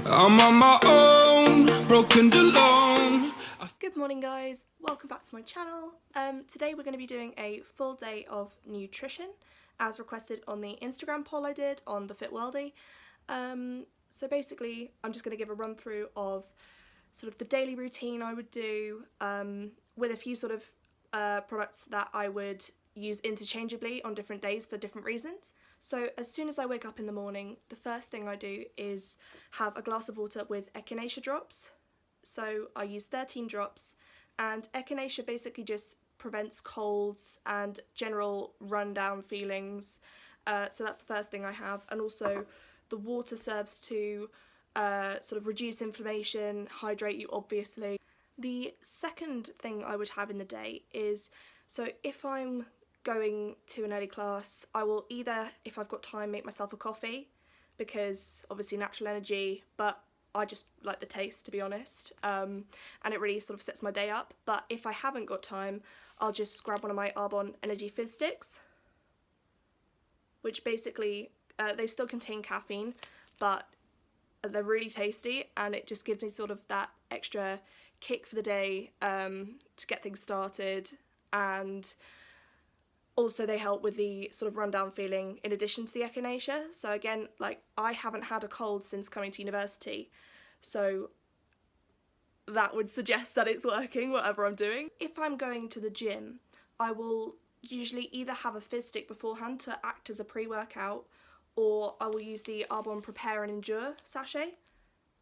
I'm on my own, broken and alone. Good morning guys, welcome back to my channel. Today we're going to be doing a full day of nutrition as requested on the Instagram poll I did on the Fit Worldie. So basically I'm just going to give a run through of sort of the daily routine I would do with a few sort of products that I would use interchangeably on different days for different reasons. So as soon as I wake up in the morning, the first thing I do is have a glass of water with echinacea drops. So I use 13 drops, and echinacea basically just prevents colds and general rundown feelings. So that's the first thing I have, and also the water serves to sort of reduce inflammation, hydrate you obviously. The second thing I would have in the day is, so if I'm going to an early class, I will either, if I've got time, make myself a coffee, because obviously natural energy, but I just like the taste, to be honest, and it really sort of sets my day up. But if I haven't got time, I'll just grab one of my Arbonne energy fizz sticks, which basically, they still contain caffeine, but they're really tasty, and it just gives me sort of that extra kick for the day to get things started. And also they help with the sort of rundown feeling in addition to the echinacea. So again, like, I haven't had a cold since coming to university, so that would suggest that it's working, whatever I'm doing. If I'm going to the gym, I will usually either have a fizz stick beforehand to act as a pre-workout, or I will use the Arbonne Prepare and Endure sachet,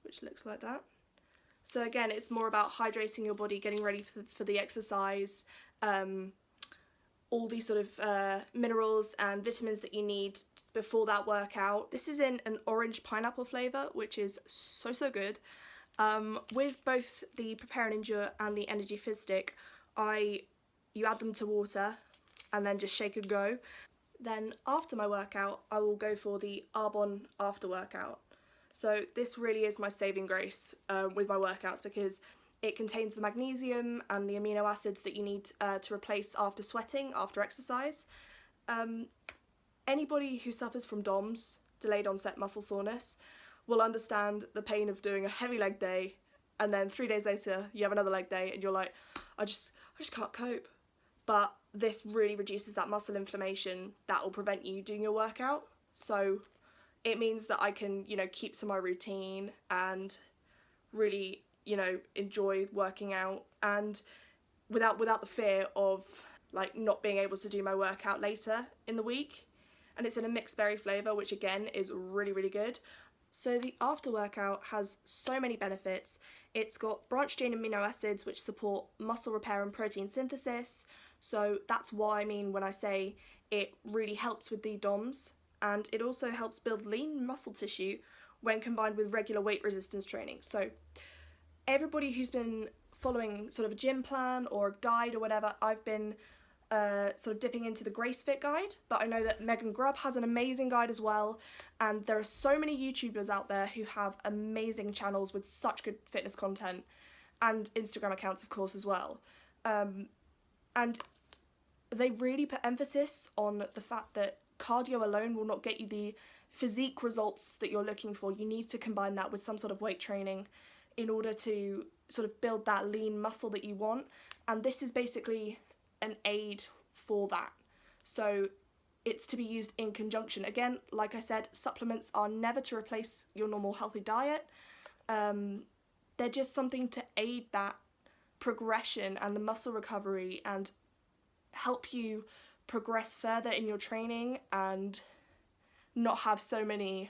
which looks like that. So again, it's more about hydrating your body, getting ready for the exercise, all these sort of minerals and vitamins that you need before that workout. This is in an orange pineapple flavour, which is so good. With both the Prepare and Endure and the Energy Fizz Stick, you add them to water and then just shake and go. Then after my workout, I will go for the Arbonne after workout. So this really is my saving grace with my workouts, because it contains the magnesium and the amino acids that you need to replace after sweating, after exercise. Anybody who suffers from DOMS, delayed onset muscle soreness, will understand the pain of doing a heavy leg day, and then 3 days later you have another leg day and you're like, I just can't cope. But this really reduces that muscle inflammation that will prevent you doing your workout. So it means that I can, keep to my routine and really, enjoy working out, and without the fear of like not being able to do my workout later in the week. And it's in a mixed berry flavour, which again is really good. So the after workout has so many benefits. It's got branched chain amino acids which support muscle repair and protein synthesis. So that's what I mean when I say it really helps with the DOMS, and it also helps build lean muscle tissue when combined with regular weight resistance training. So everybody who's been following sort of a gym plan or a guide or whatever, I've been sort of dipping into the Grace Fit guide, but I know that Megan Grubb has an amazing guide as well, and there are so many YouTubers out there who have amazing channels with such good fitness content, and Instagram accounts of course as well. And they really put emphasis on the fact that cardio alone will not get you the physique results that you're looking for. You need to combine that with some sort of weight training in order to sort of build that lean muscle that you want, and this is basically an aid for that. So it's to be used in conjunction. Again, like I said, supplements are never to replace your normal healthy diet. They're just something to aid that progression and the muscle recovery and help you progress further in your training and not have so many,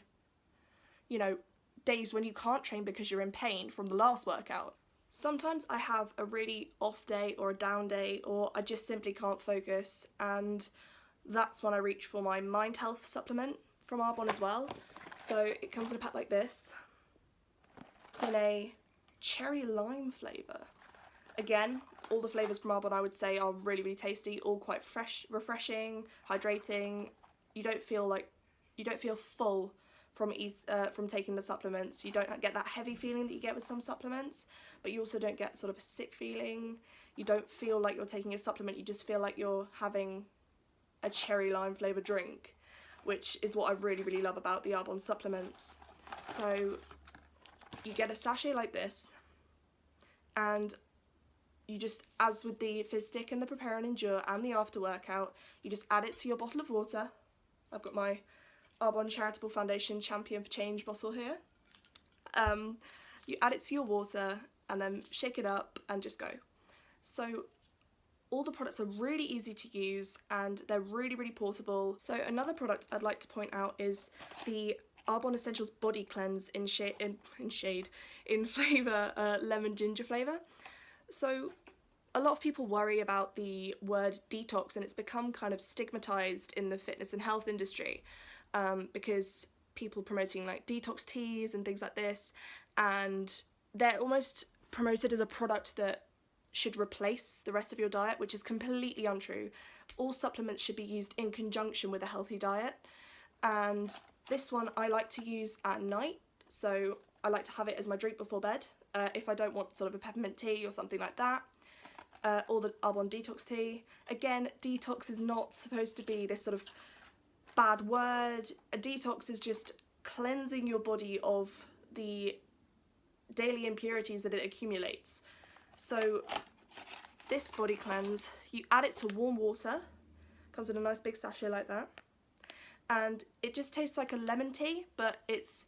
days when you can't train because you're in pain from the last workout. Sometimes I have a really off day or a down day, or I just simply can't focus, and that's when I reach for my mind health supplement from Arbonne as well. So it comes in a pack like this. It's in a cherry lime flavour. Again, all the flavours from Arbonne I would say are really tasty, all quite fresh, refreshing, hydrating. You don't feel full from taking the supplements. You don't get that heavy feeling that you get with some supplements, but you also don't get sort of a sick feeling. You don't feel like you're taking a supplement, you just feel like you're having a cherry lime flavoured drink, which is what I really love about the Arbonne supplements. So you get a sachet like this, and you just, as with the Fizz stick and the Prepare and Endure and the after workout, you just add it to your bottle of water. I've got my Arbonne Charitable Foundation Champion for Change bottle here. You add it to your water and then shake it up and just go. So all the products are really easy to use and they're really, really portable. So another product I'd like to point out is the Arbonne Essentials Body Cleanse in flavour lemon ginger flavour. So a lot of people worry about the word detox, and it's become kind of stigmatised in the fitness and health industry because people promoting like detox teas and things like this, and they're almost promoted as a product that should replace the rest of your diet, which is completely untrue. All supplements should be used in conjunction with a healthy diet, and this one I like to use at night, so I like to have it as my drink before bed if I don't want sort of a peppermint tea or something like that, or the Arbonne Detox Tea. Again, detox is not supposed to be this sort of bad word. A detox is just cleansing your body of the daily impurities that it accumulates. So this body cleanse, you add it to warm water, comes in a nice big sachet like that, and it just tastes like a lemon tea, but it's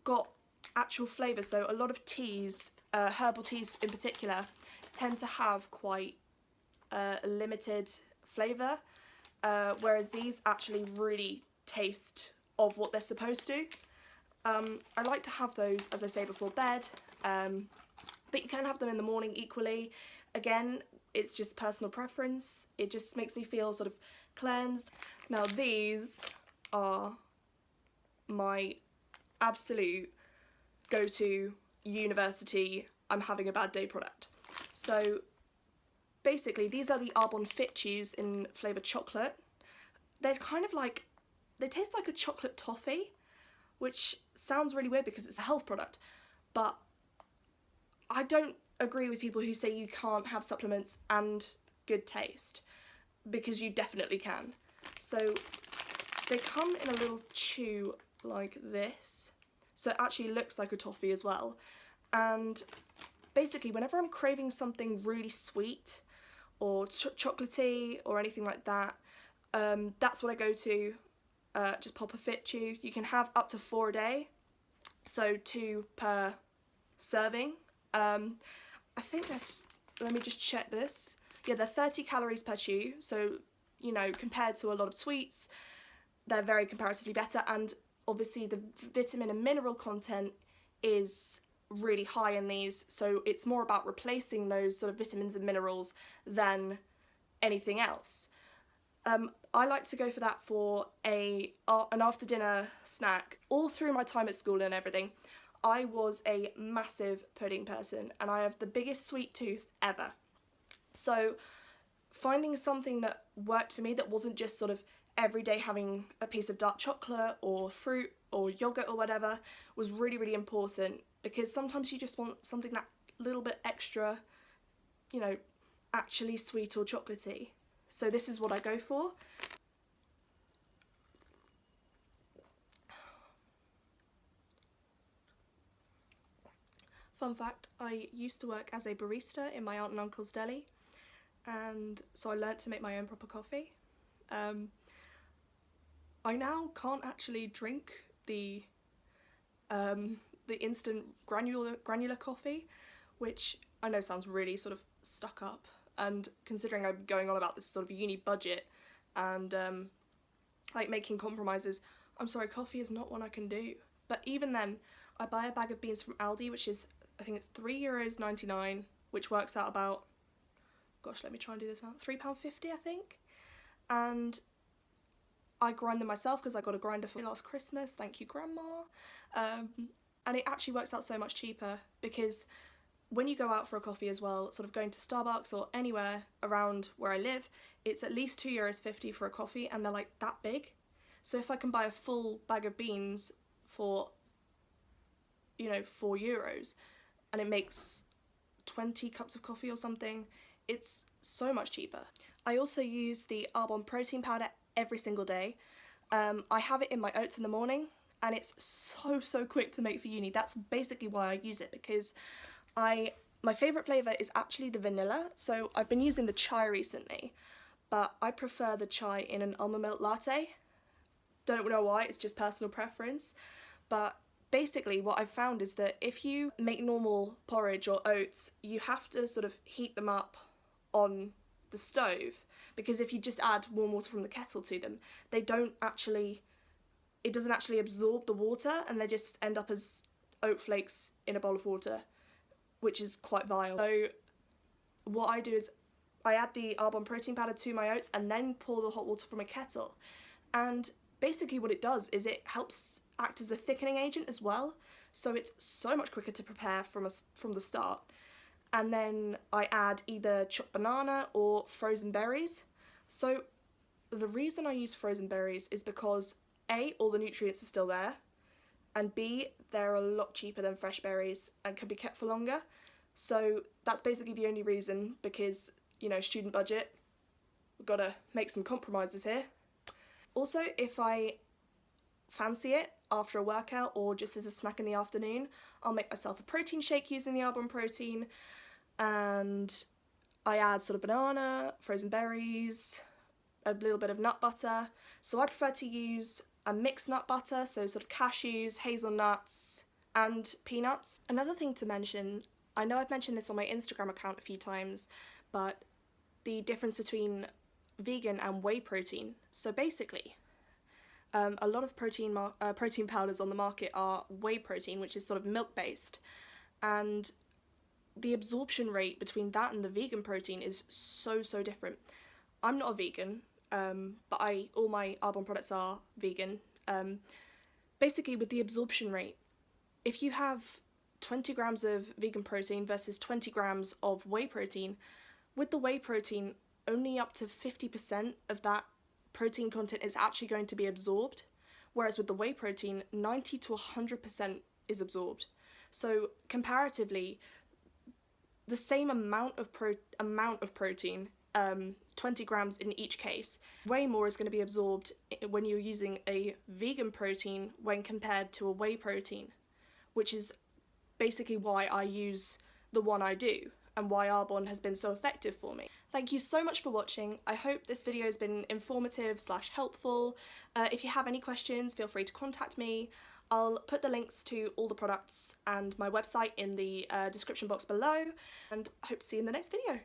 got actual flavour. So a lot of teas, herbal teas in particular, tend to have quite a limited flavour, whereas these actually really taste of what they're supposed to. I like to have those, as I say, before bed, but you can have them in the morning equally. Again, it's just personal preference. It just makes me feel sort of cleansed. Now these are my absolute go-to university I'm having a bad day product. So basically these are the Arbonne Fit Chews in flavoured chocolate. They're kind of like, they taste like a chocolate toffee, which sounds really weird because it's a health product, but I don't agree with people who say you can't have supplements and good taste, because you definitely can. So they come in a little chew like this, so it actually looks like a toffee as well. And basically whenever I'm craving something really sweet or chocolatey or anything like that, that's what I go to. Just pop a Fit Chew. You can have up to 4 a day, so 2 per serving. I think they're, let me just check this. Yeah, they're 30 calories per chew, so, you know, compared to a lot of sweets, they're very comparatively better, and obviously the vitamin and mineral content is really high in these, so it's more about replacing those sort of vitamins and minerals than anything else. I like to go for that for an after dinner snack. All through my time at school and everything, I was a massive pudding person, and I have the biggest sweet tooth ever. So finding something that worked for me that wasn't just sort of every day having a piece of dark chocolate or fruit or yogurt or whatever was really, really important, because sometimes you just want something that little bit extra, you know, actually sweet or chocolatey. So this is what I go for. Fun fact, I used to work as a barista in my aunt and uncle's deli, and so I learnt to make my own proper coffee. I now can't actually drink the instant granular coffee, which I know sounds really sort of stuck up, and considering I'm going on about this sort of uni budget and like making compromises, I'm sorry, coffee is not one I can do. But even then, I buy a bag of beans from Aldi, which is, I think it's €3.99, which works out about, gosh, let me try and do this out, £3.50 I think, and I grind them myself because I got a grinder for last Christmas, thank you grandma, and it actually works out so much cheaper, because when you go out for a coffee as well, sort of going to Starbucks or anywhere around where I live, it's at least €2.50 for a coffee, and they're like that big. So if I can buy a full bag of beans for, you know, €4, and it makes 20 cups of coffee or something, it's so much cheaper. I also use the Arbonne protein powder every single day. I have it in my oats in the morning, and it's so quick to make for uni. That's basically why I use it, because my favourite flavour is actually the vanilla, so I've been using the chai recently, but I prefer the chai in an almond milk latte. Don't know why, it's just personal preference, but basically what I've found is that if you make normal porridge or oats, you have to sort of heat them up on the stove, because if you just add warm water from the kettle to them, it doesn't actually absorb the water, and they just end up as oat flakes in a bowl of water, which is quite vile. So what I do is I add the Arbonne protein powder to my oats and then pour the hot water from a kettle, and basically what it does is it helps act as a thickening agent as well, so it's so much quicker to prepare from the start. And then I add either chopped banana or frozen berries. So the reason I use frozen berries is because A, all the nutrients are still there, and B, they're a lot cheaper than fresh berries and can be kept for longer. So that's basically the only reason, because, you know, student budget, we've got to make some compromises here. Also, if I fancy it after a workout or just as a snack in the afternoon, I'll make myself a protein shake using the Arbonne protein, and I add sort of banana, frozen berries, a little bit of nut butter. So I prefer to use a mixed nut butter, so sort of cashews, hazelnuts and peanuts. Another thing to mention, I know I've mentioned this on my Instagram account a few times, but the difference between vegan and whey protein. So basically, a lot of protein powders on the market are whey protein, which is sort of milk based, and the absorption rate between that and the vegan protein is so different. I'm not a vegan, but all my Arbonne products are vegan. Basically, with the absorption rate, if you have 20 grams of vegan protein versus 20 grams of whey protein, with the whey protein, only up to 50% of that protein content is actually going to be absorbed, whereas with the whey protein, 90 to 100% is absorbed. So comparatively, the same amount of protein, 20 grams in each case, way more is going to be absorbed when you're using a vegan protein when compared to a whey protein, which is basically why I use the one I do and why Arbonne has been so effective for me. Thank you so much for watching. I hope this video has been informative / helpful. If you have any questions, feel free to contact me. I'll put the links to all the products and my website in the description box below, and I hope to see you in the next video.